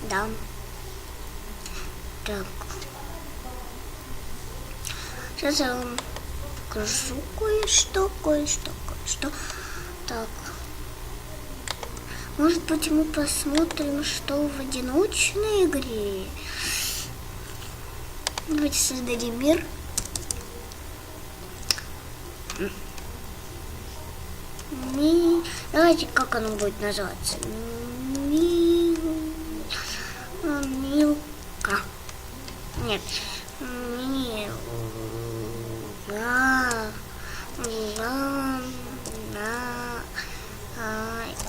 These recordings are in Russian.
Да. Так. Сейчас я вам покажу кое-что. Так. Может быть, мы посмотрим, что в одиночной игре. Давайте создадим мир. Давайте, как оно будет называться? Милка. Нет.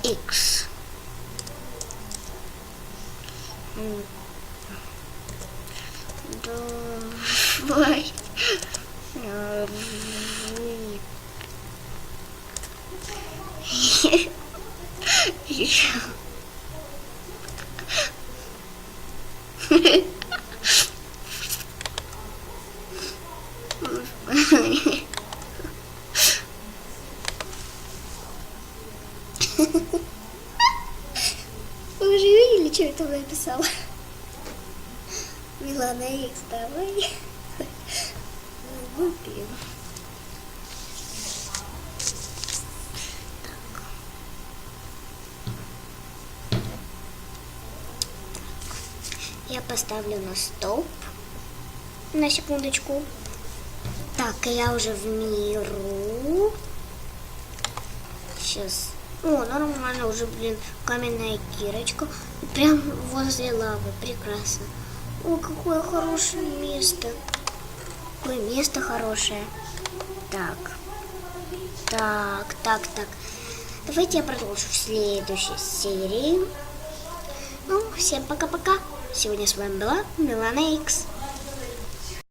X. Давай. Вы уже видели, что я там написала? Милана Икс, давай. Выпьем. Я поставлю на стоп. На секундочку. Так, я уже в миру. Сейчас. О, нормально уже, блин, каменная кирочка. Прям возле лавы. Прекрасно. О, какое хорошее место. Какое место хорошее. Так. Давайте я продолжу в следующей серии. Ну, всем пока-пока. Сегодня с вами была Милана Икс.